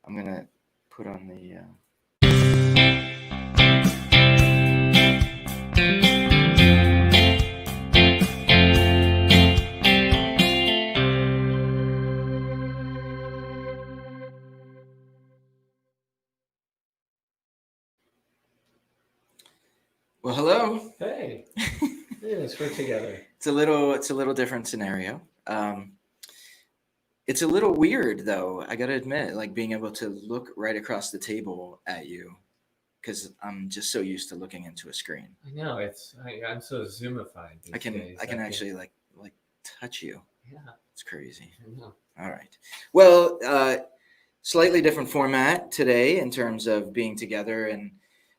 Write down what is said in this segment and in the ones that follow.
I'm gonna put on the. Well, hello. Hey, yes, we're together. It's a little different scenario. It's a little weird though. I gotta admit, like being able to look right across the table at you, because I'm just so used to looking into a screen. I know I'm so Zoomified these days. I can actually like touch you. Yeah, It's crazy. I know. All right. Well, slightly different format today in terms of being together, and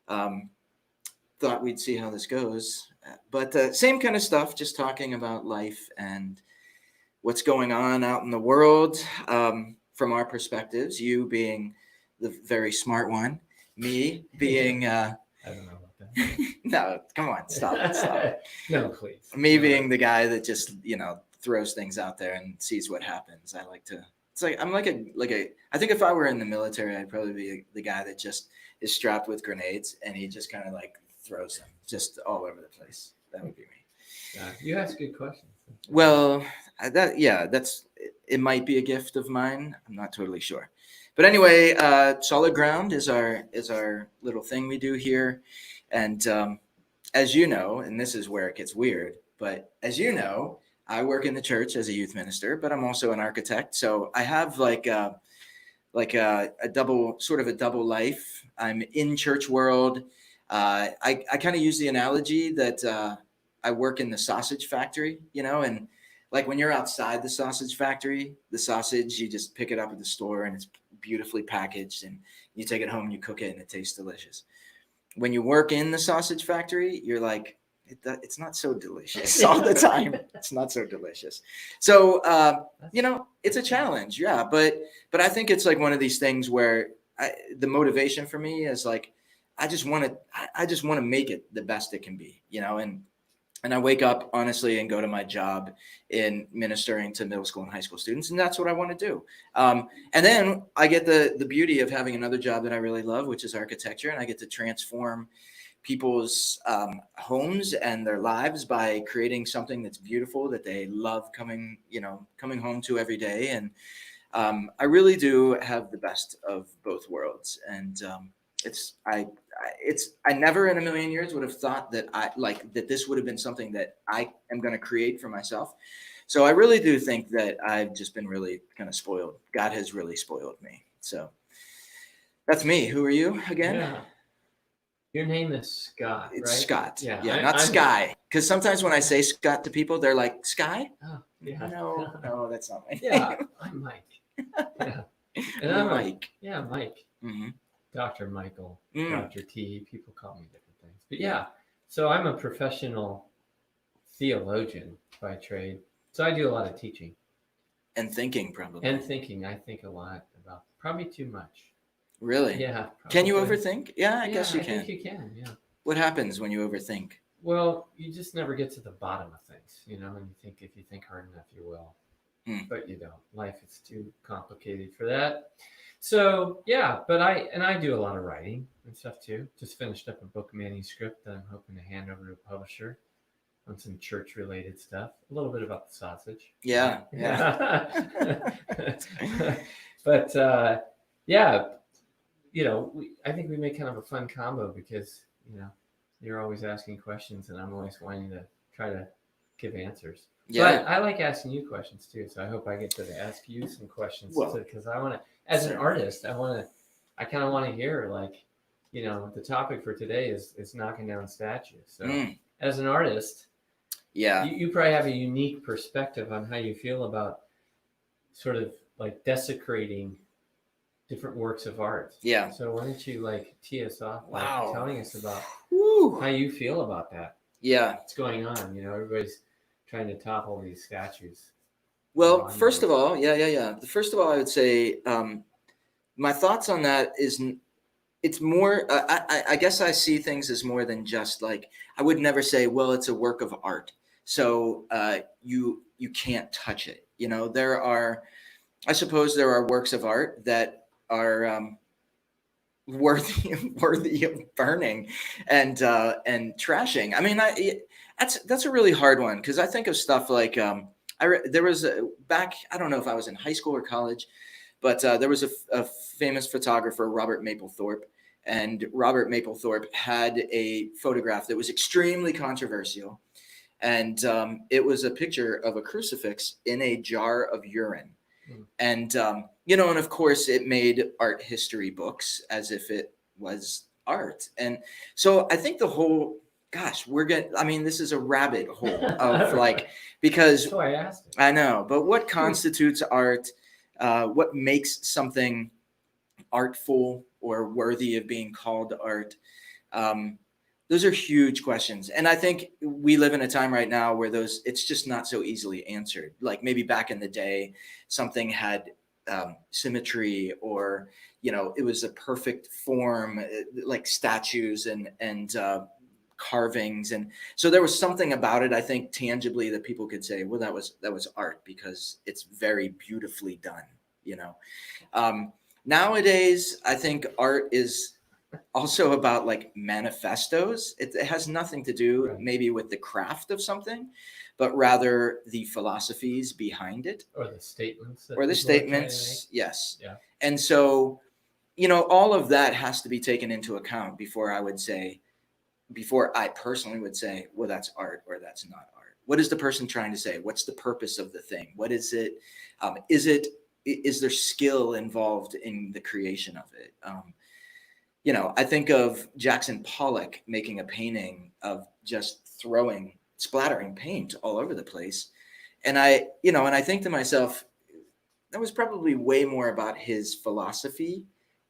um, thought we'd see how this goes. But same kind of stuff, just talking about life and what's going on out in the world from our perspectives. You being the very smart one, me being. I don't know about that. No, come on, stop. No, please. Me being the guy that just throws things out there and sees what happens. I like to. It's like I'm like a. I think if I were in the military, I'd probably be the guy that just is strapped with grenades and he just kind of like throws them just all over the place. That would be me. You ask good questions. Well, that's it. Might be a gift of mine. I'm not totally sure, but anyway, solid ground is our little thing we do here, and as you know, and this is where it gets weird, but as you know, I work in the church as a youth minister, but I'm also an architect, so I have like a double life. I'm in church world. I kind of use the analogy that I work in the sausage factory, and like when you're outside the sausage factory, the sausage, you just pick it up at the store and it's beautifully packaged and you take it home and you cook it and it tastes delicious. When you work in the sausage factory, you're like, it's not so delicious all the time. It's not so delicious. So, it's a challenge. Yeah. But I think it's like one of these things where the motivation for me is like, I just want to make it the best it can be, and I wake up honestly and go to my job in ministering to middle school and high school students. And that's what I want to do. And then I get the beauty of having another job that I really love, which is architecture. And I get to transform people's homes and their lives by creating something that's beautiful that they love coming home to every day. And I really do have the best of both worlds. And I never in a million years would have thought that that this would have been something that I am going to create for myself. So I really do think that I've just been really kind of spoiled. God has really spoiled me. So that's me. Who are you again? Yeah. Your name is Scott, It's right? Scott. Yeah, not Sky. Because sometimes when I say Scott to people, they're like, Sky? Oh, yeah. No, that's not my name. Yeah, I'm Mike. Yeah. And I'm Mike. Mike. Mm-hmm. Dr. Michael, Dr. T, people call me different things. But yeah, so I'm a professional theologian by trade. So I do a lot of teaching. And thinking, probably. And thinking. I think a lot about, probably too much. Really? Yeah. Probably. Can you overthink? Yeah, I guess you can. I think you can, yeah. What happens when you overthink? Well, you just never get to the bottom of things, and you think if you think hard enough, you will. But you don't. Life is too complicated for that. So yeah, but I do a lot of writing and stuff too. Just finished up a book manuscript that I'm hoping to hand over to a publisher on some church related stuff. A little bit about the sausage. Yeah. But I think we make kind of a fun combo because you're always asking questions and I'm always wanting to try to give answers. Yeah. But I like asking you questions too, so I hope I get to ask you some questions because I want to. As an artist, I kind of want to hear the topic for today is knocking down statues. So as an artist, you probably have a unique perspective on how you feel about sort of like desecrating different works of art. Yeah. So why don't you tee us off by telling us about how you feel about that? Yeah. What's going on? Everybody's trying to topple these statues. Well, first of all, First of all, I would say my thoughts on that is it's more. I guess I see things as more than just I would never say, well, it's a work of art, so you can't touch it. I suppose there are works of art that are worthy of burning and trashing. I mean, that's a really hard one, because I think of stuff like there was back, I don't know if I was in high school or college, but there was a famous photographer, Robert Mapplethorpe, and Robert Mapplethorpe had a photograph that was extremely controversial, and it was a picture of a crucifix in a jar of urine. And, and of course it made art history books as if it was art. And so I think this is a rabbit hole of like, because That's why I asked it. I know, but what constitutes art? What makes something artful or worthy of being called art? Those are huge questions. And I think we live in a time right now where it's just not so easily answered. Like maybe back in the day, something had symmetry, or, it was a perfect form, like statues and carvings. And so there was something about it, I think, tangibly, that people could say, well, that was art because it's very beautifully done. Nowadays, I think art is also about like manifestos. It has nothing to do maybe with the craft of something, but rather the philosophies behind it, or the statements. Yes. Yeah. And so, all of that has to be taken into account before I personally would say, well, that's art or that's not art. What is the person trying to say? What's the purpose of the thing? What is it? Is there skill involved in the creation of it? I think of Jackson Pollock making a painting of just splattering paint all over the place. And I think to myself, that was probably way more about his philosophy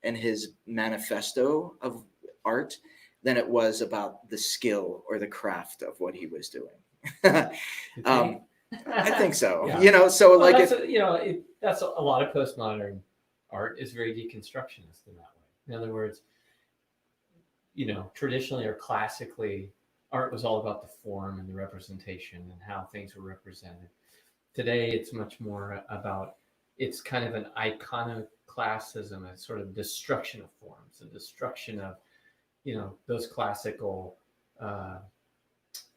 and his manifesto of art than it was about the skill or the craft of what he was doing. I think so. Yeah. So well, like, that's a lot of postmodern art is very deconstructionist in that way. In other words, traditionally or classically, art was all about the form and the representation and how things were represented. Today, it's much more about, it's kind of an iconoclasm, a sort of destruction of forms, a destruction of, those classical, I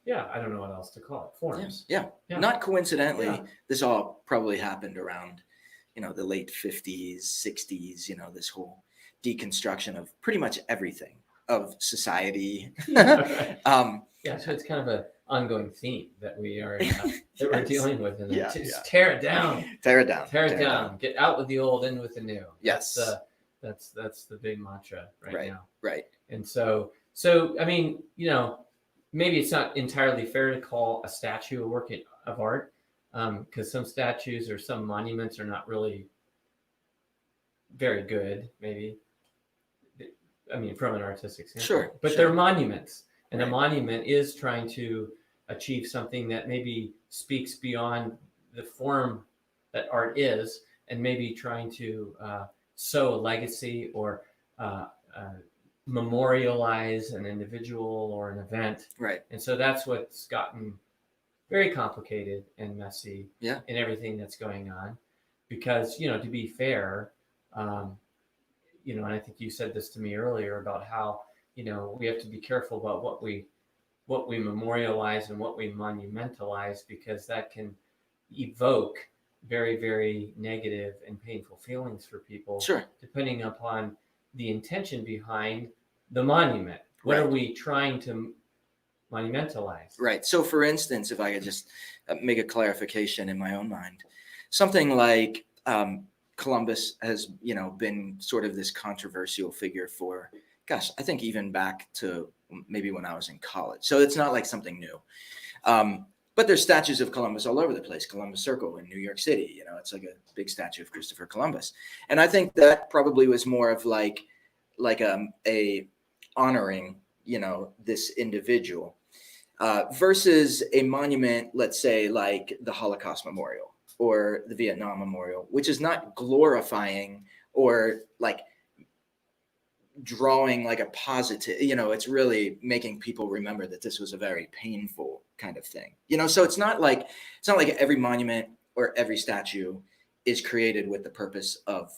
don't know what else to call it, forms. Yeah. Not coincidentally, this all probably happened around, the late 50s, 60s, this whole deconstruction of pretty much everything of society. So it's kind of an ongoing theme that we are that we're dealing with, and just tear it down, tear it down, get out with the old, in with the new. Yes, that's the big mantra now. Right. And so I mean, maybe it's not entirely fair to call a statue a work of art, because some statues or some monuments are not really very good, maybe. I mean, from an artistic standpoint. But they're monuments. And a monument is trying to achieve something that maybe speaks beyond the form that art is, and maybe trying to sow a legacy or memorialize an individual or an event. Right. And so that's what's gotten very complicated and messy in everything that's going on. Because, to be fair, and I think you said this to me earlier about how, we have to be careful about what we memorialize and what we monumentalize, because that can evoke very, very negative and painful feelings for people. Sure. Depending upon the intention behind the monument. What are we trying to monumentalize? Right. So for instance, if I could just make a clarification in my own mind, something like Columbus has, been sort of this controversial figure for, I think even back to maybe when I was in college. So it's not like something new. But there's statues of Columbus all over the place. Columbus Circle in New York City, it's like a big statue of Christopher Columbus. And I think that probably was more of like a honoring, this individual versus a monument, let's say like the Holocaust Memorial or the Vietnam Memorial, which is not glorifying or like drawing like a positive, it's really making people remember that this was a very painful kind of thing, so it's not like every monument or every statue is created with the purpose of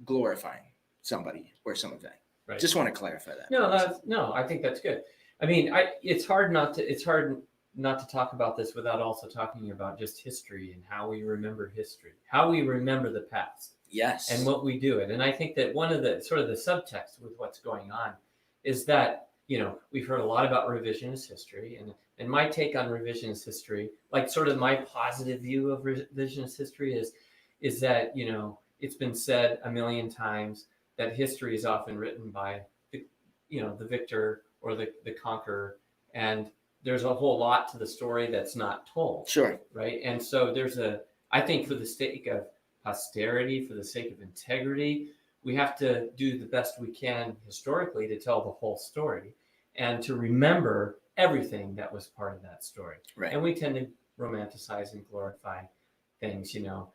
glorifying somebody or some event. Right. Just want to clarify that. No, I think that's good. I mean, it's hard not to talk about this without also talking about just history and how we remember history, how we remember the past. Yes. And what we do it. And I think that one of the sort of the subtext with what's going on is that, we've heard a lot about revisionist history, and my take on revisionist history, like sort of my positive view of revisionist history is that, it's been said a million times that history is often written by the victor or the conqueror, and there's a whole lot to the story that's not told. Sure. Right. And so I think for the sake of posterity, for the sake of integrity, we have to do the best we can historically to tell the whole story and to remember everything that was part of that story. Right. And we tend to romanticize and glorify things, the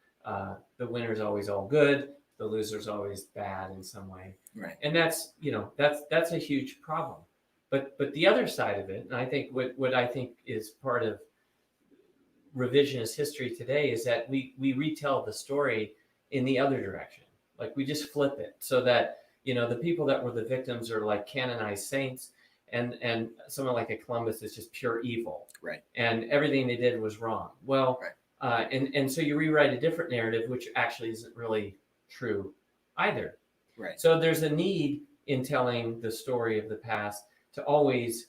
winner's always all good, the loser's always bad in some way. Right. And that's a huge problem. But the other side of it, and I think what I think is part of revisionist history today is that we retell the story in the other direction. Like we just flip it so that, the people that were the victims are like canonized saints, and someone like a Columbus is just pure evil. Right. And everything they did was wrong. Well, right. And so you rewrite a different narrative, which actually isn't really true either. Right. So there's a need in telling the story of the past to always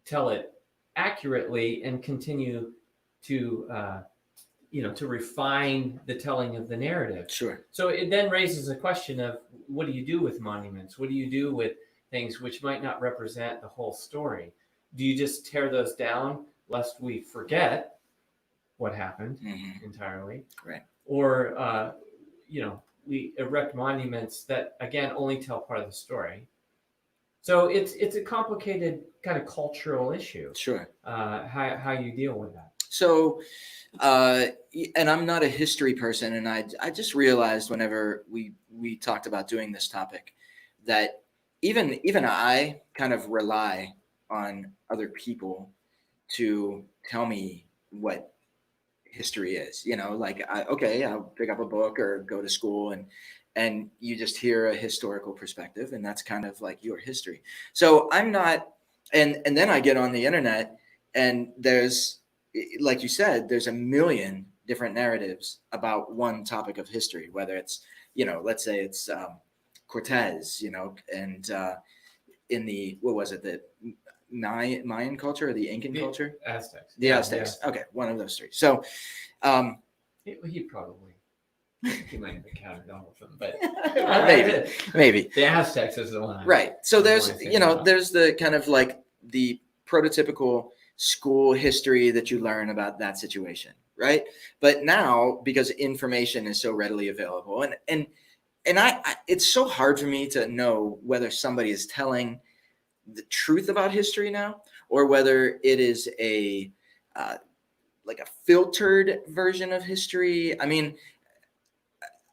tell it accurately and continue to to refine the telling of the narrative. Sure. So it then raises a question of what do you do with monuments? What do you do with things which might not represent the whole story? Do you just tear those down lest we forget what happened entirely? Right. Or we erect monuments that again only tell part of the story. So it's a complicated kind of cultural issue. Sure. How you deal with that. So, and I'm not a history person, and I just realized whenever we talked about doing this topic that even I kind of rely on other people to tell me what history is. Like I'll pick up a book or go to school and you just hear a historical perspective, and that's kind of like your history. So I'm not, and then I get on the internet, and there's, like you said, there's a million different narratives about one topic of history, whether it's, let's say it's Cortez, and in the, what was it, the Mayan culture or the Incan culture? Aztecs. The Aztecs. Yeah. Okay, one of those three. So he probably. He might have encountered all of them, but maybe the Aztecs is the one. Right. So there's there's the kind of like the prototypical school history that you learn about that situation, right? But now, because information is so readily available, and I it's so hard for me to know whether somebody is telling the truth about history now, or whether it is a like a filtered version of history. I mean,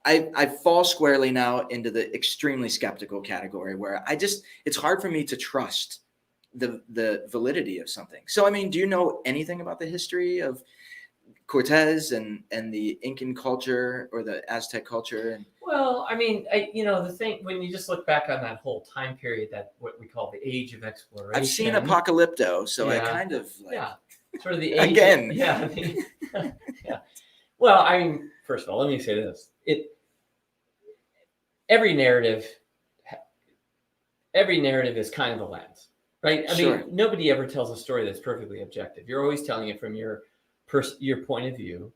I fall squarely now into the extremely skeptical category where it's hard for me to trust the validity of something. So, I mean, do you know anything about the history of Cortez and the Incan culture or the Aztec culture? Well, I mean, the thing, when you just look back on that whole time period, that what we call the age of exploration. I've seen Apocalypto, so I kind of like... Yeah, sort of the age. Again. Yeah. Yeah. Well, I mean, first of all, let me say this. Every narrative is kind of a lens, right? I mean, nobody ever tells a story that's perfectly objective. You're always telling it from your point of view,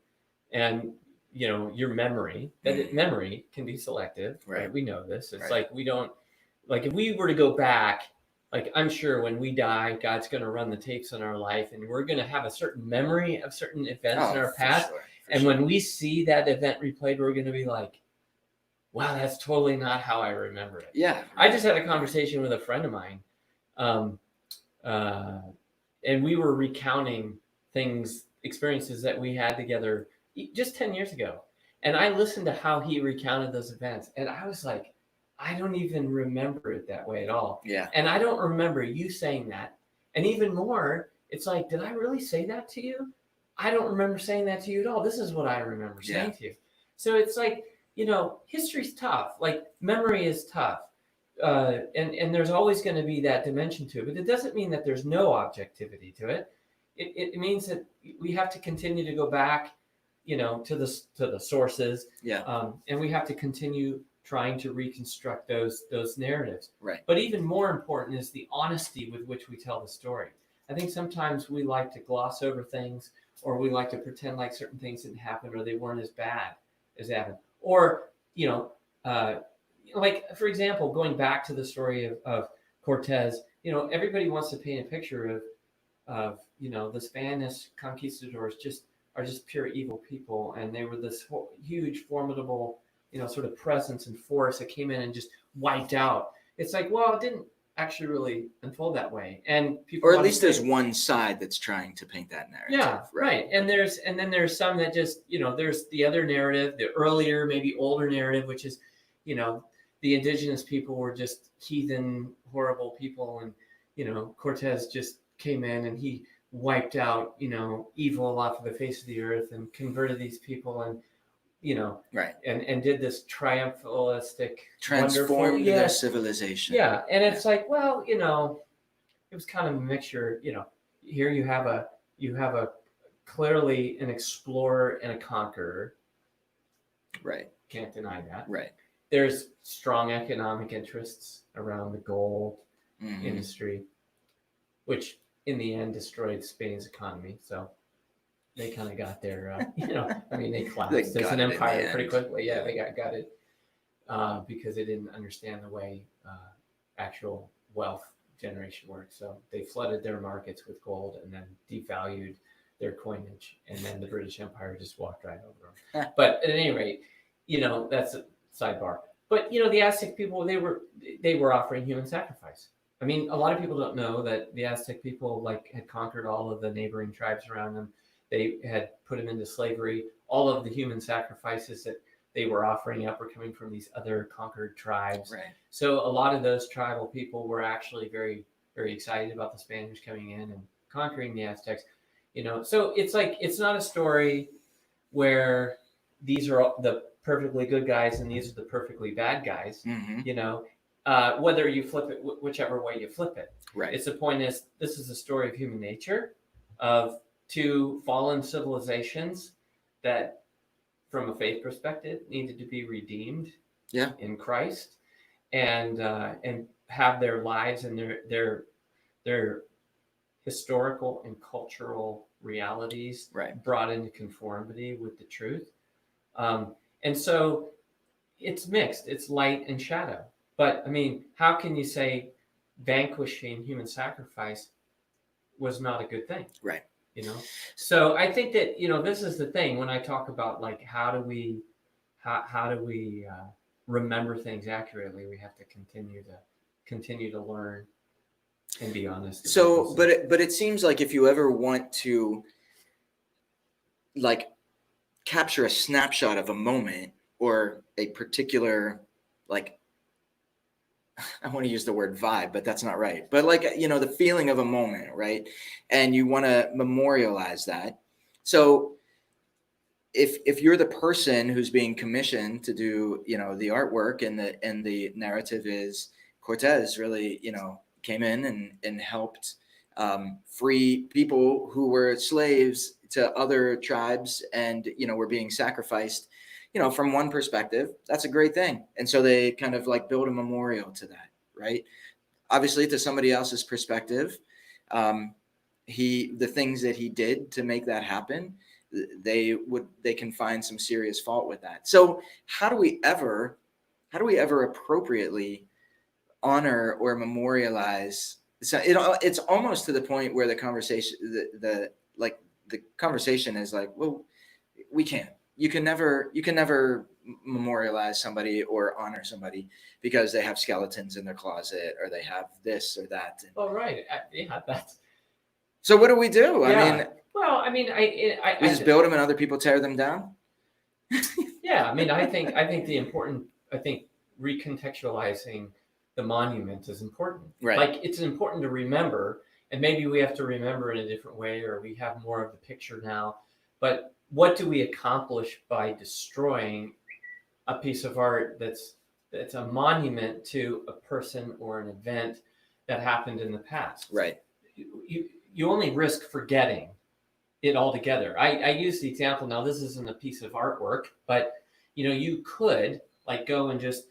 and your memory. Memory can be selective, right? We know this. It's like we don't, like if we were to go back, like I'm sure when we die, God's going to run the tapes in our life, and we're going to have a certain memory of certain events in our past. And when we see that event replayed, we're going to be like, wow, that's totally not how I remember it. Yeah. I just had a conversation with a friend of mine, and we were recounting experiences that we had together just 10 years ago. And I listened to how he recounted those events, and I was like, I don't even remember it that way at all. Yeah. And I don't remember you saying that. And even more, it's like, did I really say that to you? I don't remember saying that to you at all. This is what I remember saying to you. So it's like, history's tough. Like memory is tough. And there's always going to be that dimension to it, but it doesn't mean that there's no objectivity to it. It means that we have to continue to go back, to the sources, and we have to continue trying to reconstruct those narratives. Right. But even more important is the honesty with which we tell the story. I think sometimes we like to gloss over things, or we like to pretend like certain things didn't happen, or they weren't as bad as they happened, or like, for example, going back to the story of Cortez, everybody wants to paint a picture of the Spanish conquistadors are just pure evil people, and they were this huge, formidable, sort of presence and force that came in and just wiped out. It's like, well, it didn't actually really unfold that way, and people, or at least there's one side that's trying to paint that narrative. Yeah, right. And then there's some that just, there's the other narrative, the earlier, maybe older narrative, which is, the indigenous people were just heathen, horrible people, and Cortez just came in and he wiped out evil off of the face of the earth and converted these people, and and did this triumphalistic, transformed their civilization. Yeah, and it's like, well, it was kind of a mixture. Here you have a clearly an explorer and a conqueror. Right. Can't deny that. Right. There's strong economic interests around the gold industry, which in the end destroyed Spain's economy. So they kind of got their, they collapsed as an empire pretty quickly. Yeah, they got it because they didn't understand the way actual wealth generation works. So they flooded their markets with gold and then devalued their coinage, and then the British Empire just walked right over them. But at any rate, that's a sidebar. But the Aztec people, they were offering human sacrifice. I mean, a lot of people don't know that the Aztec people had conquered all of the neighboring tribes around them. They had put them into slavery. All of the human sacrifices that they were offering up were coming from these other conquered tribes. Right. So a lot of those tribal people were actually very, very excited about the Spanish coming in and conquering the Aztecs. So it's like, it's not a story where these are the perfectly good guys and these are the perfectly bad guys. Whether you flip it, whichever way you flip it. Right. It's the point is, this is a story of human nature, of two fallen civilizations that, from a faith perspective, needed to be redeemed in Christ, and have their lives and their historical and cultural realities brought into conformity with the truth. And so it's mixed. It's light and shadow. But I mean, how can you say vanquishing human sacrifice was not a good thing? Right. So I think that, this is the thing when I talk about how do we remember things accurately, we have to continue to learn and be honest. So, but it seems like if you ever want to capture a snapshot of a moment or a particular, I want to use the word vibe, but that's not right. But the feeling of a moment, right? And you want to memorialize that. So if you're the person who's being commissioned to do, the artwork, and the narrative is Cortez really, came in and helped free people who were slaves to other tribes and, were being sacrificed, from one perspective, that's a great thing. And so they kind of build a memorial to that, right? Obviously, to somebody else's perspective, the things that he did to make that happen, they can find some serious fault with that. So how do we ever appropriately honor or memorialize? So it's almost to the point where the conversation, the conversation is well, we can't. You can never memorialize somebody or honor somebody because they have skeletons in their closet or they have this or that. Well, right. Yeah, that's. So what do we do? Yeah. I we just build them and other people tear them down. Yeah, I think recontextualizing the monument is important. Right. It's important to remember, and maybe we have to remember in a different way, or we have more of the picture now. But what do we accomplish by destroying a piece of art that's a monument to a person or an event that happened in the past. Right. You only risk forgetting it altogether. I use the example, now this isn't a piece of artwork, but you could like go and just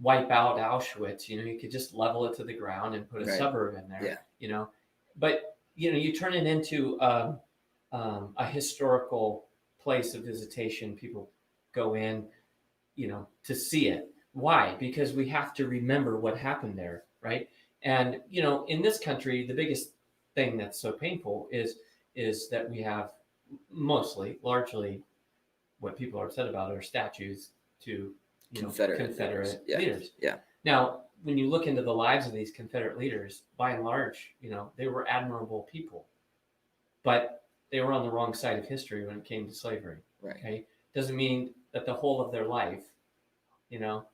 wipe out Auschwitz. You could just level it to the ground and put a Right. suburb in there. Yeah. But you turn it into a historical place of visitation. People go in, to see it. Why? Because we have to remember what happened there, right? And in this country, the biggest thing that's so painful is that we have largely, what people are upset about are statues to Confederate leaders. Yeah. Now, when you look into the lives of these Confederate leaders, by and large, they were admirable people, but they were on the wrong side of history when it came to slavery. Right. Okay, doesn't mean that the whole of their life.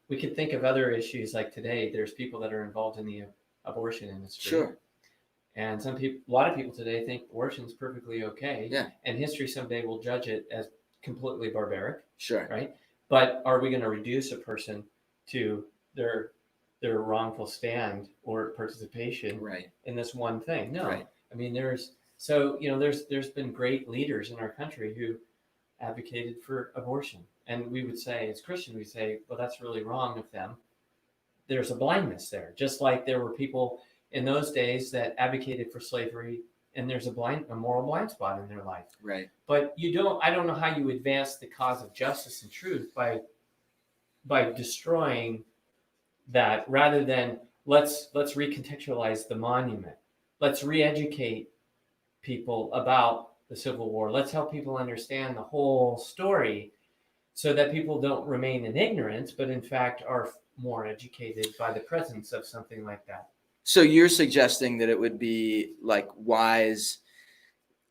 We could think of other issues like today. There's people that are involved in the abortion industry. Sure. And a lot of people today think abortion's perfectly okay. Yeah. And history someday will judge it as completely barbaric. Sure. Right. But are we going to reduce a person to their wrongful stand or participation in this one thing? No. Right. I mean, there's been great leaders in our country who advocated for abortion. And we would say, as Christians, we say, well, that's really wrong of them. There's a blindness there, just like there were people in those days that advocated for slavery, and there's a moral blind spot in their life. Right. But I don't know how you advance the cause of justice and truth by destroying that, rather than let's recontextualize the monument. Let's re-educate people about the Civil War. Let's help people understand the whole story so that people don't remain in ignorance, but in fact are more educated by the presence of something like that. So you're suggesting that it would be like wise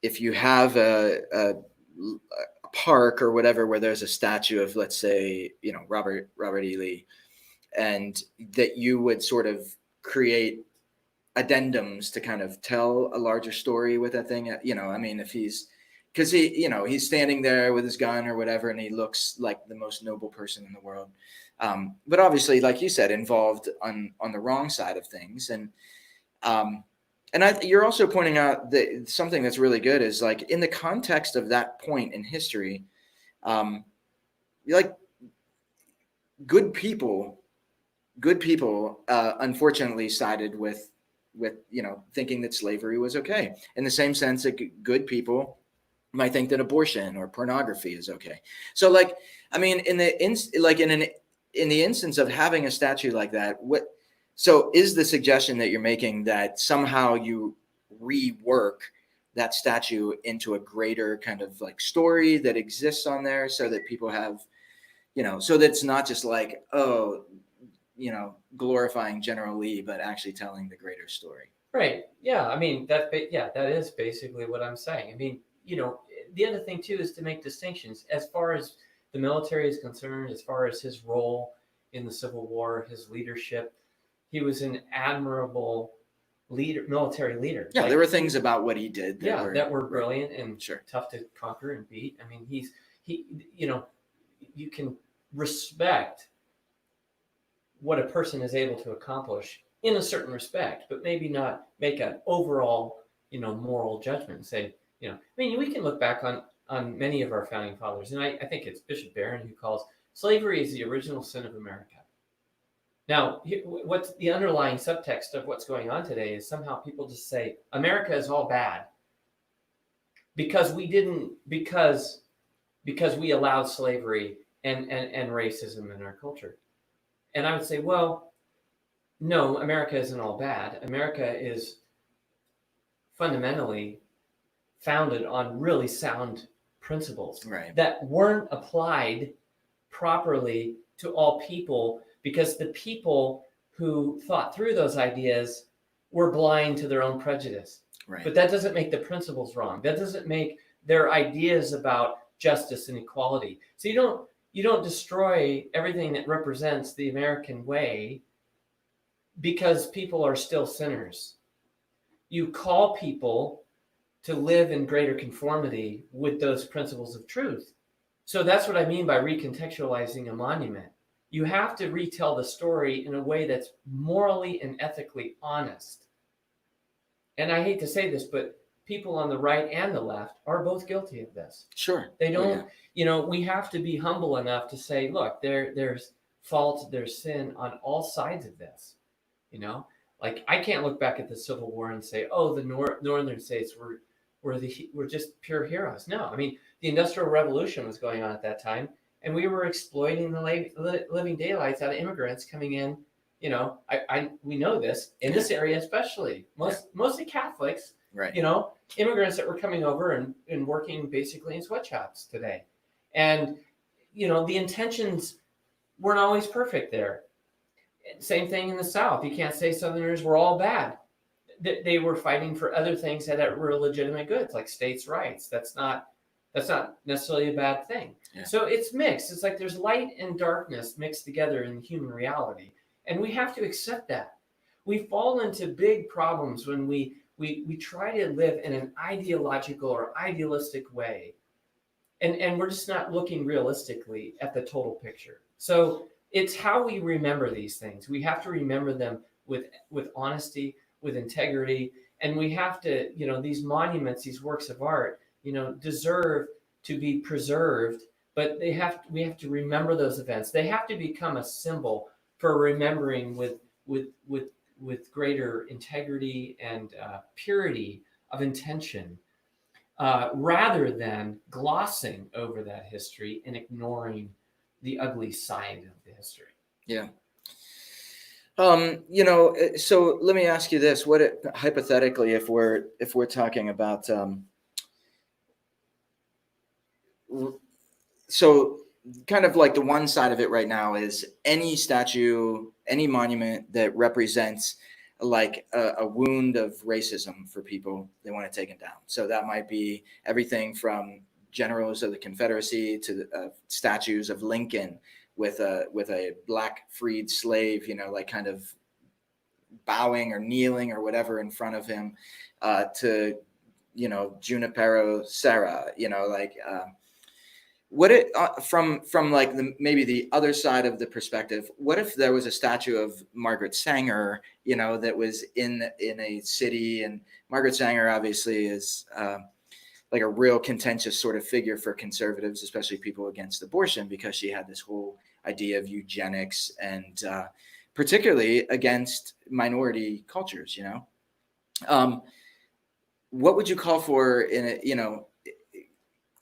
if you have a park or whatever where there's a statue of, let's say, Robert E. Lee, and that you would sort of create addendums to kind of tell a larger story with that thing. I mean, if because he's standing there with his gun or whatever, and he looks like the most noble person in the world. But obviously, like you said, involved on the wrong side of things. And you're also pointing out that something that's really good is like in the context of that point in history, like good people, unfortunately sided with thinking that slavery was okay. In the same sense that good people might think that abortion or pornography is okay. So like, I mean, in the instance of having a statue like that, so is the suggestion that you're making that somehow you rework that statue into a greater kind of like story that exists on there so that people have, so that it's not just like, glorifying General Lee, but actually telling the greater story. Right. Yeah. I mean, that is basically what I'm saying. I mean, the other thing too is to make distinctions as far as the military is concerned, as far as his role in the Civil War, his leadership. He was an admirable military leader. Yeah, there were things about what he did that were brilliant and sure. tough to conquer and beat. I mean, you can respect what a person is able to accomplish in a certain respect, but maybe not make an overall, moral judgment and say, I mean, we can look back on many of our founding fathers, and I think it's Bishop Barron who calls slavery is the original sin of America. Now, what's the underlying subtext of what's going on today is somehow people just say America is all bad because we allowed slavery and racism in our culture. And I would say, well, no, America isn't all bad. America is fundamentally founded on really sound principles that weren't applied properly to all people because the people who thought through those ideas were blind to their own prejudice. Right. But that doesn't make the principles wrong. That doesn't make their ideas about justice and equality. So you don't destroy everything that represents the American way because people are still sinners. You call people to live in greater conformity with those principles of truth. So that's what I mean by recontextualizing a monument. You have to retell the story in a way that's morally and ethically honest. And I hate to say this, but people on the right and the left are both guilty of this. Sure. They Oh, don't, we have to be humble enough to say, look, there's fault, there's sin on all sides of this. Like I can't look back at the Civil War and say, oh, the northern states were just pure heroes. No, I mean, the Industrial Revolution was going on at that time, and we were exploiting the living daylights out of immigrants coming in. We know this in this area, especially mostly Catholics. Right. Immigrants that were coming over and working basically in sweatshops today, and the intentions weren't always perfect there. Same thing in the South. You can't say Southerners were all bad. They were fighting for other things that were legitimate goods, like states' rights. That's not necessarily a bad thing. Yeah. So it's mixed. It's like there's light and darkness mixed together in human reality, and we have to accept that. We fall into big problems when we try to live in an ideological or idealistic way, and we're just not looking realistically at the total picture. So it's how we remember these things. We have to remember them with honesty, with integrity, and we have to, these monuments, these works of art, deserve to be preserved, but we have to remember those events. They have to become a symbol for remembering with greater integrity and purity of intention, rather than glossing over that history and ignoring the ugly side of the history. Yeah. So let me ask you this: hypothetically, if we're talking about, so kind of like the one side of it right now is any statue, any monument that represents like a wound of racism for people, they want to take it down. So that might be everything from generals of the Confederacy to the statues of Lincoln with a black freed slave, like kind of bowing or kneeling or whatever in front of him, to Junipero Serra, from like maybe the other side of the perspective. What if there was a statue of Margaret Sanger, that was in a city, and Margaret Sanger obviously is like a real contentious sort of figure for conservatives, especially people against abortion, because she had this whole idea of eugenics and particularly against minority cultures. What would you call for in a,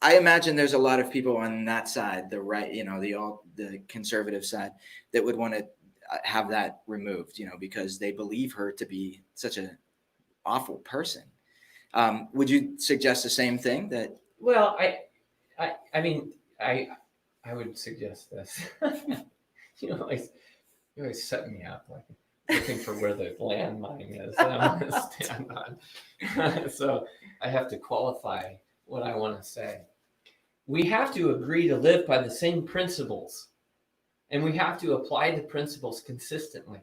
I imagine there's a lot of people on that side, the right, the conservative side, that would want to have that removed, because they believe her to be such an awful person. Would you suggest the same thing? Well, I mean, I would suggest this. You always set me up, like looking for where the landmine is that I want to stand on. So I have to qualify what I want to say. We have to agree to live by the same principles, and we have to apply the principles consistently.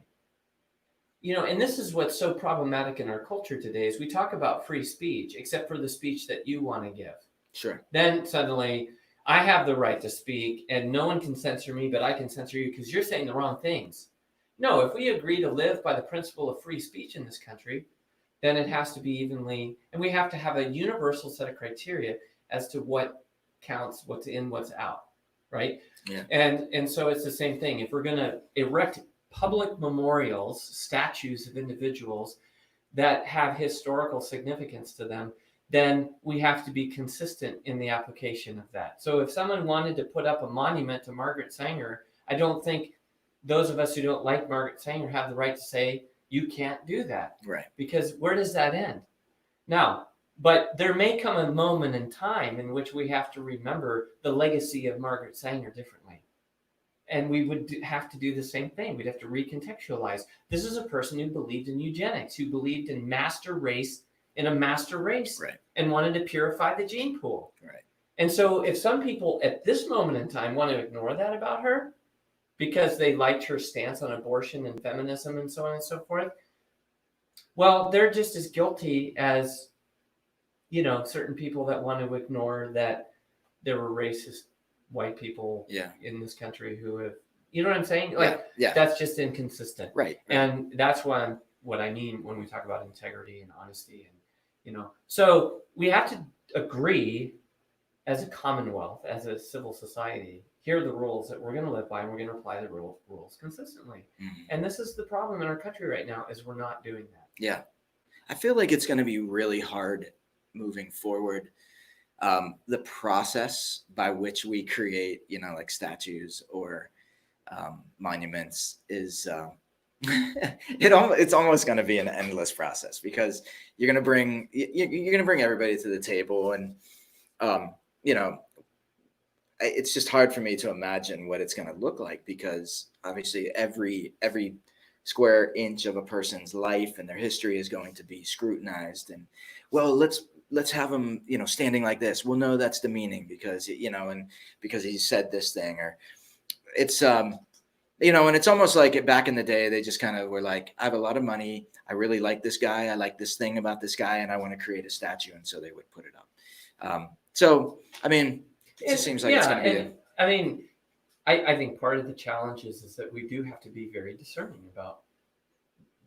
And this is what's so problematic in our culture today is we talk about free speech, except for the speech that you want to give. Sure. Then suddenly I have the right to speak and no one can censor me, but I can censor you because you're saying the wrong things. No, if we agree to live by the principle of free speech in this country, then it has to be evenly, and we have to have a universal set of criteria as to what counts, what's in, what's out, right? Yeah. And so it's the same thing. If we're going to erect public memorials, statues of individuals that have historical significance to them, then we have to be consistent in the application of that. So if someone wanted to put up a monument to Margaret Sanger, I don't think those of us who don't like Margaret Sanger have the right to say, you can't do that. Right. Because where does that end? Now, but there may come a moment in time in which we have to remember the legacy of Margaret Sanger differently. And we would have to do the same thing. We'd have to recontextualize. This is a person who believed in eugenics, who believed in in a master race, right, and wanted to purify the gene pool. Right. And so if some people at this moment in time want to ignore that about her because they liked her stance on abortion and feminism and so on and so forth, well, they're just as guilty as, certain people that want to ignore that there were racist white people Yeah. in this country who have, you know what I'm saying? Like, that's just inconsistent. Right. And that's what I mean when we talk about integrity and honesty, and, you know, so we have to agree as a commonwealth, as a civil society, here are the rules that we're going to live by, and we're going to apply the rules consistently. And this is the problem in our country right now, is we're not doing that. Yeah. I feel like it's going to be really hard moving forward. The process by which we create, you know, like statues or monuments is it's almost going to be an endless process, because you're going to bring everybody to the table, and you know, it's just hard for me to imagine what it's going to look like, because obviously every square inch of a person's life and their history is going to be scrutinized. And, well, let's have them, you know, standing like this. Well, no, that's demeaning because, you know, and because he said this thing, or it's you know, and it's almost like back in the day, they just kind of were like, I have a lot of money, I really like this guy, I like this thing about this guy, and I want to create a statue, and so they would put it up. So I mean, it just seems like it's going to be I mean, I think part of the challenge is that we do have to be very discerning about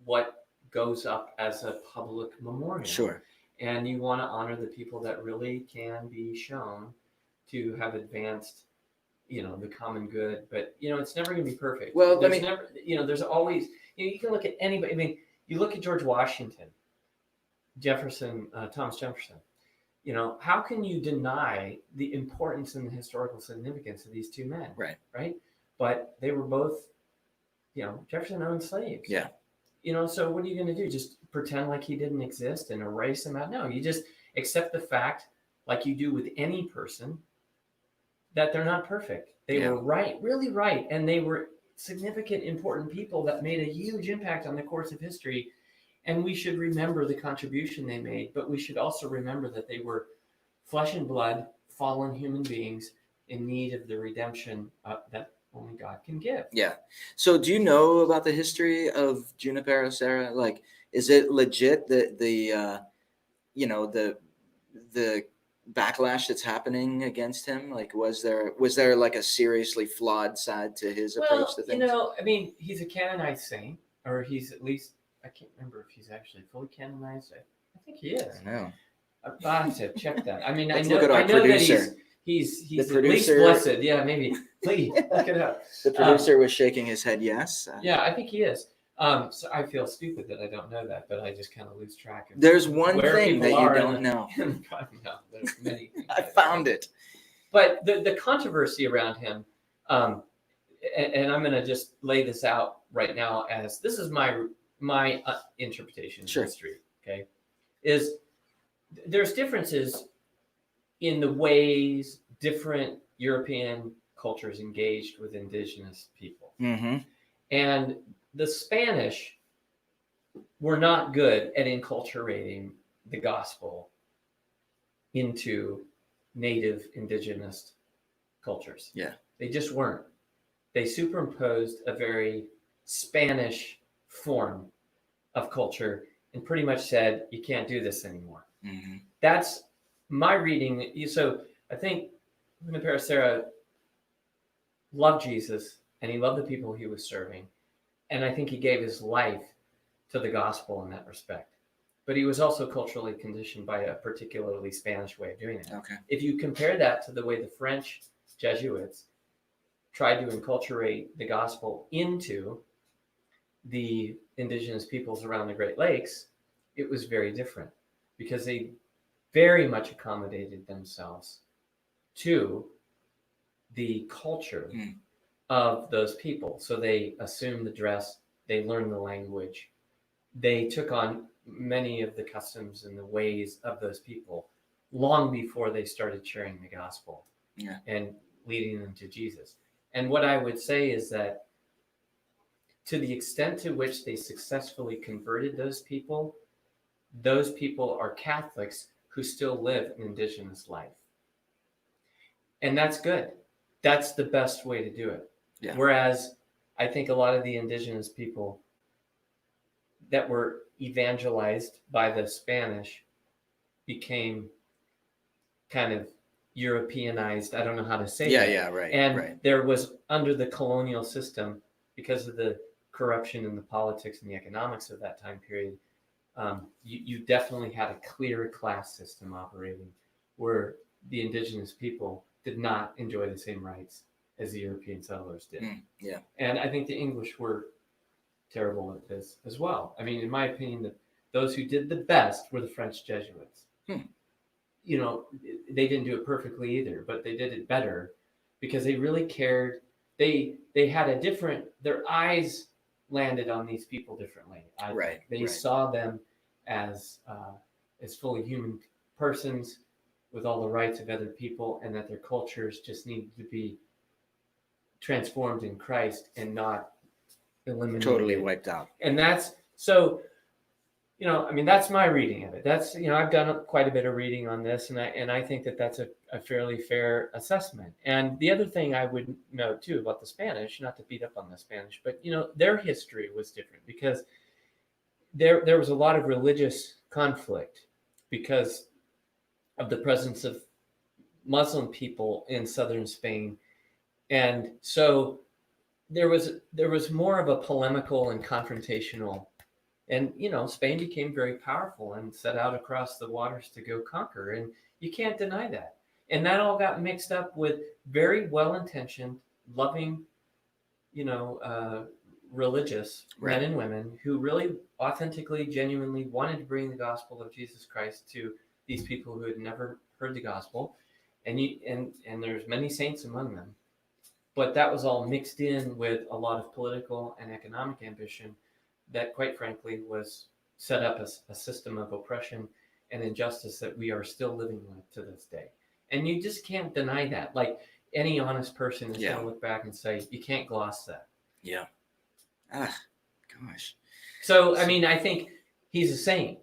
what goes up as a public memorial. Sure. And you want to honor the people that really can be shown to have advanced, you know, the common good. But, you know, it's never going to be perfect. Well, there's always, you know, you can look at anybody. I mean, you look at George Washington, Thomas Jefferson. You know, how can you deny the importance and the historical significance of these two men? Right. But they were both, you know, Jefferson owned slaves. Yeah. You know, so what are you going to do? Just pretend like he didn't exist and erase him out? No, you just accept the fact, like you do with any person, that they're not perfect. They were right, really right. And they were significant, important people that made a huge impact on the course of history. And we should remember the contribution they made, but we should also remember that they were flesh and blood, fallen human beings in need of the redemption that only God can give. Yeah. So do you know about the history of Junipero Serra? Like, is it legit that the you know, the backlash that's happening against him? Like, was there like a seriously flawed side to his approach to things? You know, I mean, he's a canonized saint, or he's at least, I can't remember if he's actually fully canonized. I think he is. I know. I have to check that. I mean, Let's I know producer. that he's at least blessed. Yeah, maybe. Please look it up. The producer was shaking his head yes. Yeah, I think he is. So I feel stupid that I don't know that, but I just kind of lose track of. There's one thing that you don't know. No, there's many things. I found it. But the controversy around him, and I'm going to just lay this out right now as this is my interpretation of history. Okay, is there's differences in the ways different European cultures engaged with indigenous people. Mm-hmm. And the Spanish were not good at enculturating the gospel into native indigenous cultures. Yeah. They just weren't. They superimposed a very Spanish form of culture and pretty much said, you can't do this anymore. Mm-hmm. That's my reading. So I think Junipero Serra loved Jesus and he loved the people he was serving. And I think he gave his life to the gospel in that respect. But he was also culturally conditioned by a particularly Spanish way of doing it. Okay. If you compare that to the way the French Jesuits tried to enculturate the gospel into the indigenous peoples around the Great Lakes, it was very different because they very much accommodated themselves to the culture of those people. So they assumed the dress, they learned the language, they took on many of the customs and the ways of those people long before they started sharing the gospel and leading them to Jesus. And what I would say is that to the extent to which they successfully converted those people are Catholics who still live an indigenous life. And that's good. That's the best way to do it. Yeah. Whereas I think a lot of the indigenous people that were evangelized by the Spanish became kind of Europeanized. I don't know how to say Yeah, that. yeah, right, And right. there was, under the colonial system, because of the corruption in the politics and the economics of that time period, you definitely had a clear class system operating where the indigenous people did not enjoy the same rights as the European settlers did. Yeah. And I think the English were terrible at this as well. I mean, in my opinion, those who did the best were the French Jesuits. You know, they didn't do it perfectly either, but they did it better because they really cared. They had a different, their eyes landed on these people differently. Right. They right. saw them as fully human persons with all the rights of other people, and that their cultures just needed to be transformed in Christ and not eliminated. Totally wiped out. And that's so. You know, I mean, that's my reading of it. That's, you know, I've done quite a bit of reading on this, and I think that that's a fairly fair assessment. And the other thing I would note too about the Spanish, not to beat up on the Spanish, but you know, their history was different because there was a lot of religious conflict because of the presence of Muslim people in southern Spain, and so there was more of a polemical and confrontational. And, you know, Spain became very powerful and set out across the waters to go conquer. And you can't deny that. And that all got mixed up with very well-intentioned, loving, you know, religious men and women who really authentically, genuinely wanted to bring the gospel of Jesus Christ to these people who had never heard the gospel. And there's many saints among them. But that was all mixed in with a lot of political and economic ambition that, quite frankly, was set up as a system of oppression and injustice that we are still living with to this day. And you just can't deny that. Like, any honest person is going to look back and say, you can't gloss that. Yeah. Ah, gosh. So, I mean, I think he's a saint,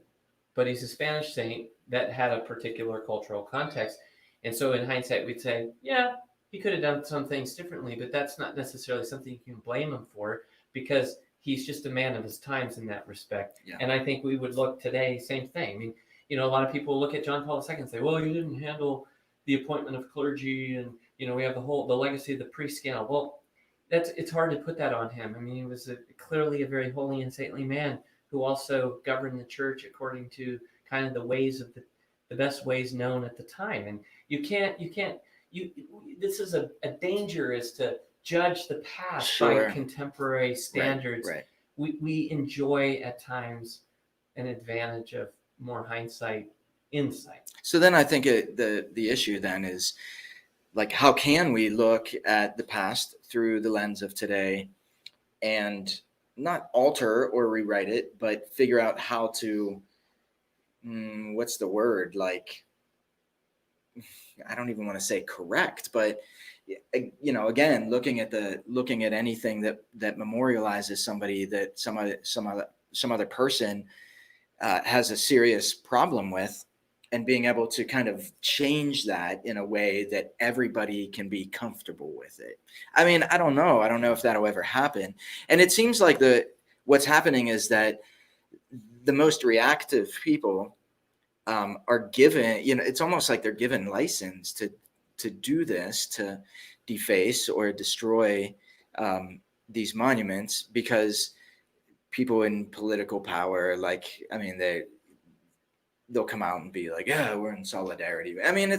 but he's a Spanish saint that had a particular cultural context. And so in hindsight, we'd say, yeah, he could have done some things differently, but that's not necessarily something you can blame him for, because he's just a man of his times in that respect. Yeah. And I think we would look today, same thing. I mean, you know, a lot of people look at John Paul II and say, well, you didn't handle the appointment of clergy, and, you know, we have the legacy of the priest scandal. Well, it's hard to put that on him. I mean, he was clearly a very holy and saintly man who also governed the church according to kind of the ways of the best ways known at the time. And this is a danger, is to judge the past by contemporary standards. Right. We enjoy at times an advantage of more hindsight, insight. So then I think the issue then is, like, how can we look at the past through the lens of today and not alter or rewrite it, but figure out how to, what's the word? Like, I don't even want to say correct, but, you know, again, looking at anything that memorializes somebody that some other person has a serious problem with, and being able to kind of change that in a way that everybody can be comfortable with it. I mean, I don't know if that'll ever happen. And it seems like what's happening is that the most reactive people are given, you know, it's almost like they're given license to do this, to deface or destroy these monuments, because people in political power, like, I mean, they'll come out and be like, yeah, we're in solidarity. I mean,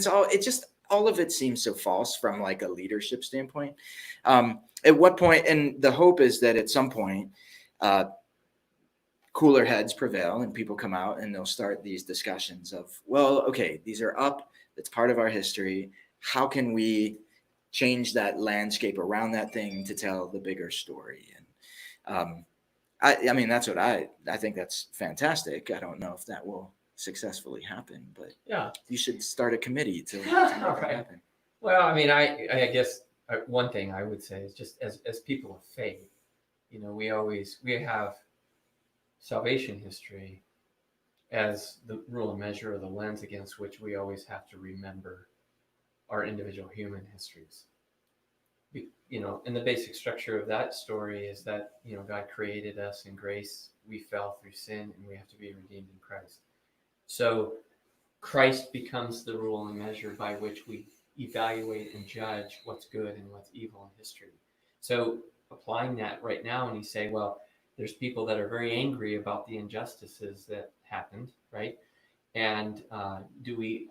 all of it seems so false from like a leadership standpoint. At what point, and the hope is that at some point, cooler heads prevail and people come out and they'll start these discussions of, well, okay, these are up. It's part of our history. How can we change that landscape around that thing to tell the bigger story? And I mean, that's what I think that's fantastic. I don't know if that will successfully happen, but yeah, you should start a committee to make it happen. Well, I mean, I guess one thing I would say is, just as people of faith, you know, we have salvation history as the rule and measure, or the lens against which we always have to remember our individual human histories. You know, and the basic structure of that story is that, you know, God created us in grace, we fell through sin, and we have to be redeemed in Christ. So Christ becomes the rule and measure by which we evaluate and judge what's good and what's evil in history. So applying that right now, and you say, well, there's people that are very angry about the injustices that happened, right? And do we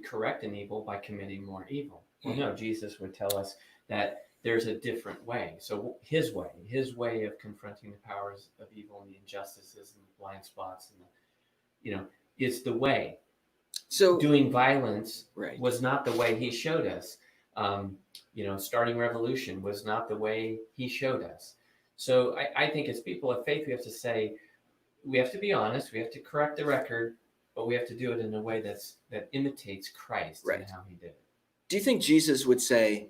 correct an evil by committing more evil? Well, no. Jesus would tell us that there's a different way. So his way of confronting the powers of evil and the injustices and the blind spots and is the way. So doing violence right. was not the way he showed us. Starting revolution was not the way he showed us. So I think as people of faith, we have to say, we have to be honest, we have to correct the record, but we have to do it in a way that imitates Christ right. and how he did it. Do you think Jesus would say,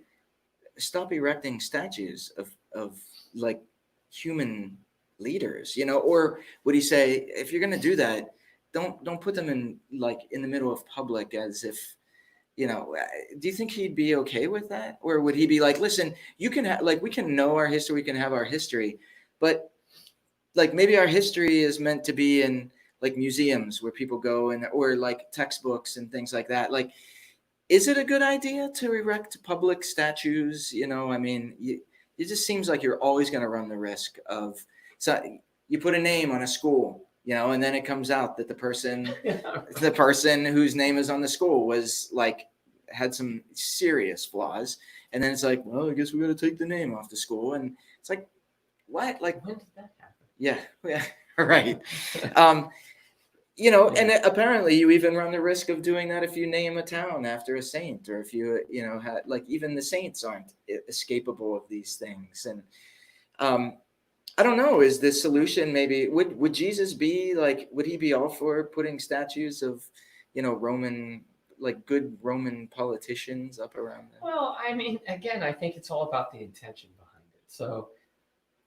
stop erecting statues of like human leaders, or would he say, if you're going to do that, don't put them in the middle of public as if, do you think he'd be okay with that? Or would he be like, listen, you can we can know our history, we can have our history, but maybe our history is meant to be in museums where people go or textbooks and things like that. Is it a good idea to erect public statues? It just seems like you're always going to run the risk of, so you put a name on a school, and then it comes out that the person whose name is on the school was had some serious flaws. And then it's well, I guess we got to take the name off the school. And it's what? When did that happen? Yeah. Right. And apparently you even run the risk of doing that if you name a town after a saint, or if you, even the saints aren't escapable of these things. And I don't know, is the solution maybe, would Jesus be would he be all for putting statues of, Roman, good Roman politicians up around them? Well, again, I think it's all about the intention behind it. So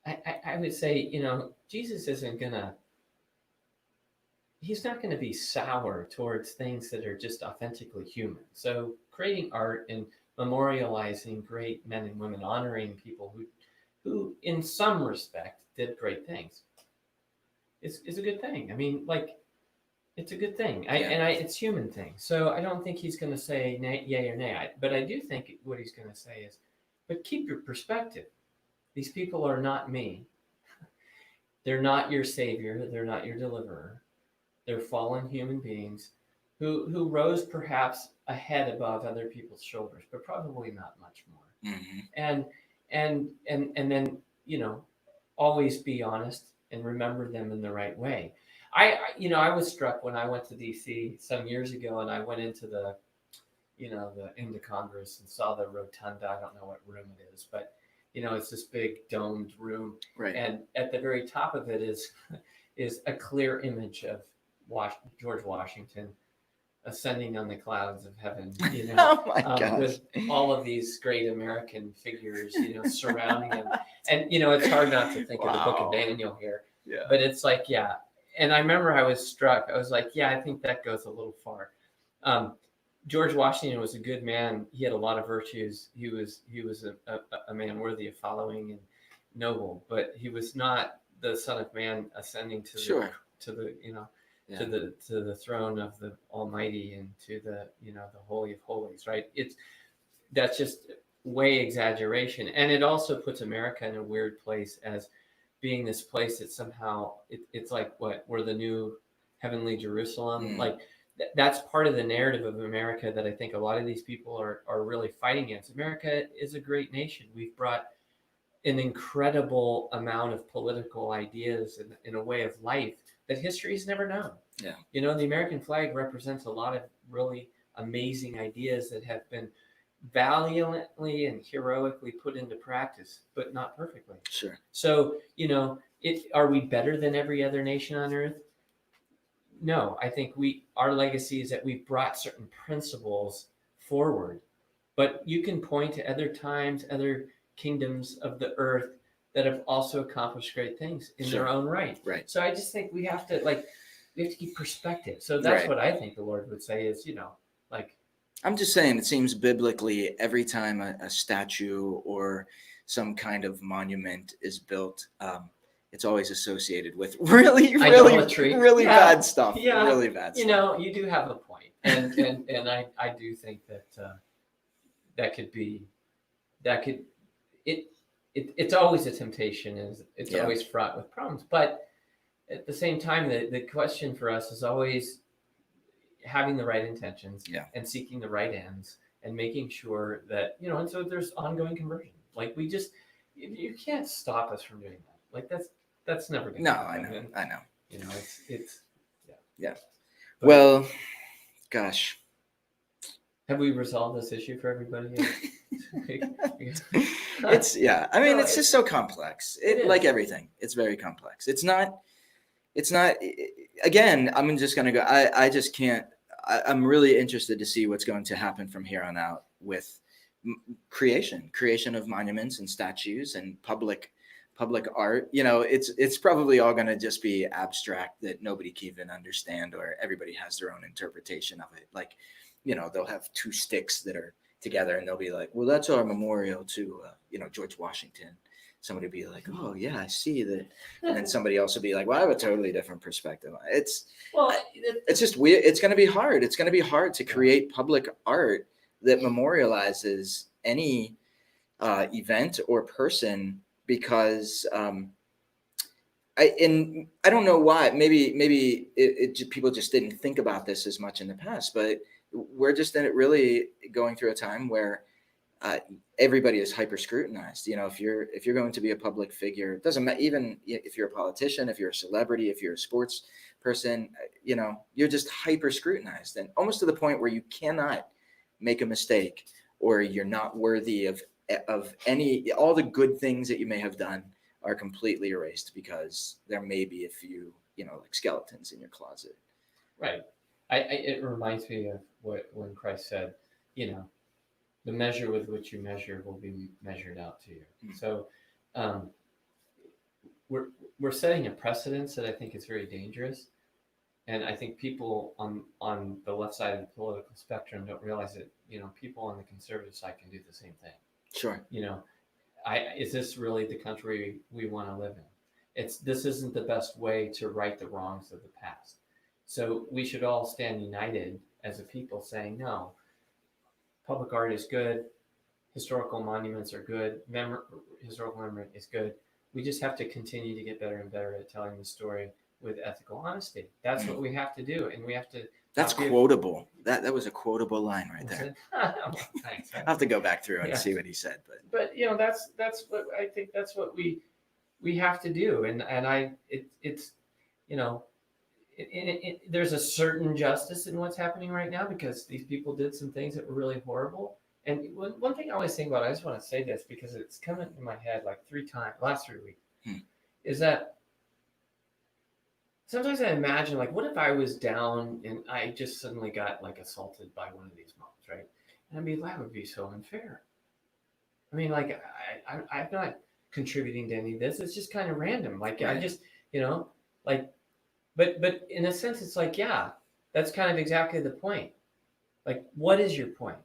I would say, Jesus isn't he's not going to be sour towards things that are just authentically human. So creating art and memorializing great men and women, honoring people who in some respect did great things is a good thing. It's a good thing. It's human thing. So I don't think he's going to say yay or nay. But I do think what he's going to say is, but keep your perspective. These people are not me. They're not your savior. They're not your deliverer. They're fallen human beings who rose perhaps a head above other people's shoulders, but probably not much more. Mm-hmm. And then, always be honest and remember them in the right way. I was struck when I went to DC some years ago, and I went into into Congress and saw the rotunda. I don't know what room it is, but it's this big domed room, right? And at the very top of it is a clear image of George Washington ascending on the clouds of heaven, oh my gosh. With all of these great American figures, surrounding him. And, it's hard not to think of the Book of Daniel here. Yeah. But it's and I remember I was struck. I was I think that goes a little far. George Washington was a good man. He had a lot of virtues. He was a man worthy of following and noble, but he was not the Son of Man ascending to the throne of the Almighty and to the the Holy of Holies, right? That's just way exaggeration, and it also puts America in a weird place as being this place that somehow it's we're the new heavenly Jerusalem. That's part of the narrative of America that I think a lot of these people are really fighting against. America is a great nation. We've brought an incredible amount of political ideas and in a way of life that history has never known. Yeah. The American flag represents a lot of really amazing ideas that have been valiantly and heroically put into practice, but not perfectly. Sure. So, are we better than every other nation on earth? No, I think our legacy is that we've brought certain principles forward, but you can point to other times, other kingdoms of the earth that have also accomplished great things in their own right. Right. So I just think we have to keep perspective. So that's what I think the Lord would say is, I'm just saying, it seems biblically every time a statue or some kind of monument is built, it's always associated with really bad stuff. Yeah, really bad stuff. You do have a point, and I do think that that could be, that could, it's always a temptation, and it's always fraught with problems. But at the same time, the question for us is always having the right intentions and seeking the right ends and making sure that, and so there's ongoing conversion. Like you can't stop us from doing that. Like that's never going to happen. No, I know. It's yeah. But, well, gosh. Have we resolved this issue for everybody? It's it's just so complex. Like everything, it's very complex. It's not, again, I'm just going to go, I just can't, I'm really interested to see what's going to happen from here on out with creation of monuments and statues and public art. It's probably all going to just be abstract that nobody can even understand, or everybody has their own interpretation of it. Like, they'll have two sticks that are together and they'll be like, well, that's our memorial to, George Washington. Somebody will be like, oh yeah, I see that. And then somebody else will be like, well, I have a totally different perspective. It's just weird. It's going to be hard. It's going to be hard to create public art that memorializes any event or person, because I don't know why. Maybe people just didn't think about this as much in the past, but we're just really going through a time where everybody is hyper scrutinized. If you're going to be a public figure, it doesn't matter. Even if you're a politician, if you're a celebrity, if you're a sports person, you're just hyper scrutinized, and almost to the point where you cannot make a mistake, or you're not worthy of all the good things that you may have done are completely erased because there may be a few, like skeletons in your closet. Right. It reminds me of when Christ said, the measure with which you measure will be measured out to you. Mm-hmm. So we're setting a precedence that I think is very dangerous. And I think people on the left side of the political spectrum don't realize that, people on the conservative side can do the same thing. Sure. Is this really the country we want to live in? This isn't the best way to right the wrongs of the past. So we should all stand united as a people saying, no, public art is good. Historical monuments are good. Historical memory is good. We just have to continue to get better and better at telling the story with ethical honesty. That's what we have to do. And we have to. That's quotable. That was a quotable line right there. Well, thanks. I'll have to go back through and see what he said. But that's what I think. That's what we have to do. And it's there's a certain justice in what's happening right now, because these people did some things that were really horrible. And one thing I always think about, I just want to say this because it's come into my head like 3 times last 3 weeks, is that sometimes I imagine, like, what if I was down and I just suddenly got like assaulted by one of these moms, right? And that would be so unfair. I mean, like, I'm not contributing to any of this. It's just kind of random. Like, right. I just, like, but in a sense, it's like, yeah, that's kind of exactly the point. Like, what is your point?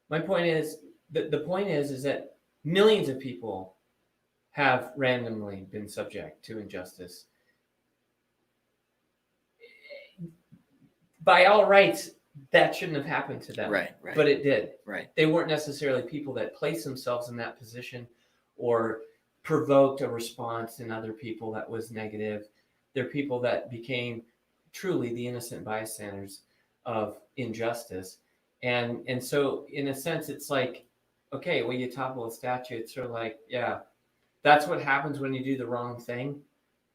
My point is, the point is that millions of people have randomly been subject to injustice. By all rights, that shouldn't have happened to them. Right. But it did. Right. They weren't necessarily people that placed themselves in that position or provoked a response in other people that was negative. They're people that became truly the innocent bystanders of injustice. And so in a sense, it's like, okay, well, you topple a statue. It's sort of like, yeah, that's what happens when you do the wrong thing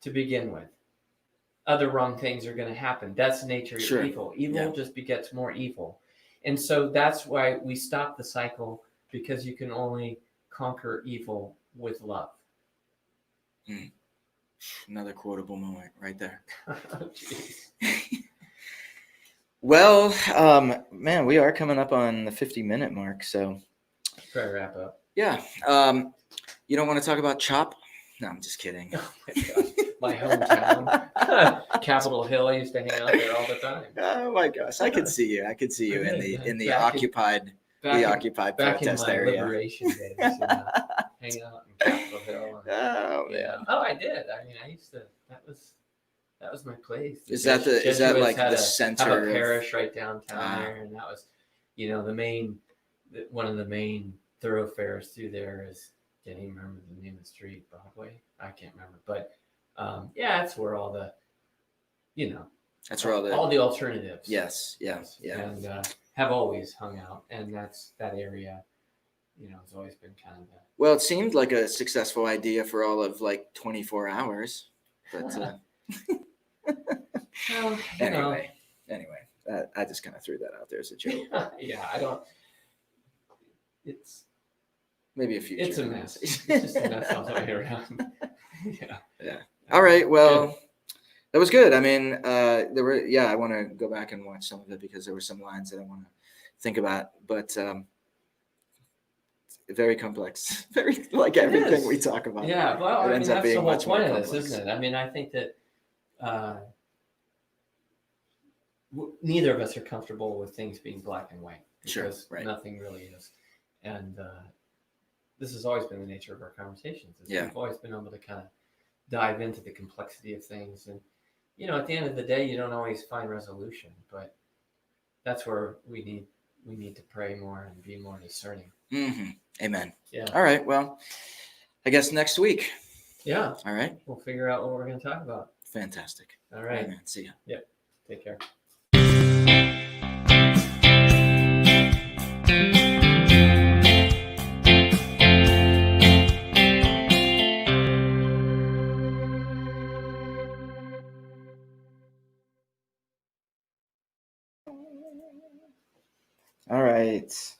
to begin with. Other wrong things are going to happen. That's the nature of evil. Evil just begets more evil. And so that's why we stop the cycle, because you can only conquer evil with love. Another quotable moment right there. Oh, well, man, we are coming up on the 50-minute mark, so try to wrap up. Yeah. You don't want to talk about CHOP? No, I'm just kidding. Oh my gosh. My hometown, Capitol Hill. I used to hang out there all the time. Oh my gosh, I could see you. in the occupied protest area. Liberation days, hang out in Capitol Hill. Oh man. Oh, I did. I mean, I used to. That was my place. Is that like the center? Have a parish right downtown there, and that was, the main one of the main thoroughfares through there is, can't even remember the name of the street, Broadway. I can't remember, but yeah, that's where all the, you know, That's where all the alternatives. Yes. Yeah. Yeah. And have always hung out, and that area, has always been kind of the. Well, it seemed like a successful idea for all of like 24 hours, but Well, anyway, I just kind of threw that out there as a joke. Yeah, I don't. It's Maybe a future. It's a mess. It's just a mess all the way around. Yeah. Yeah. All right. Well, that was good. I mean, there were. Yeah, I want to go back and watch some of it because there were some lines that I want to think about, but. Very complex, very like everything we talk about. Yeah, well, I mean, that's the whole point of this, isn't it? I mean, I think that neither of us are comfortable with things being black and white because nothing really is. And this has always been the nature of our conversations. We've always been able to kind of dive into the complexity of things. And, at the end of the day, you don't always find resolution, but that's where we need to pray more and be more discerning. Mm-hmm. Amen. Yeah. All right. Well, I guess next week. Yeah. All right. We'll figure out what we're going to talk about. Fantastic. All right. Amen. See ya. Yep. Take care. All right.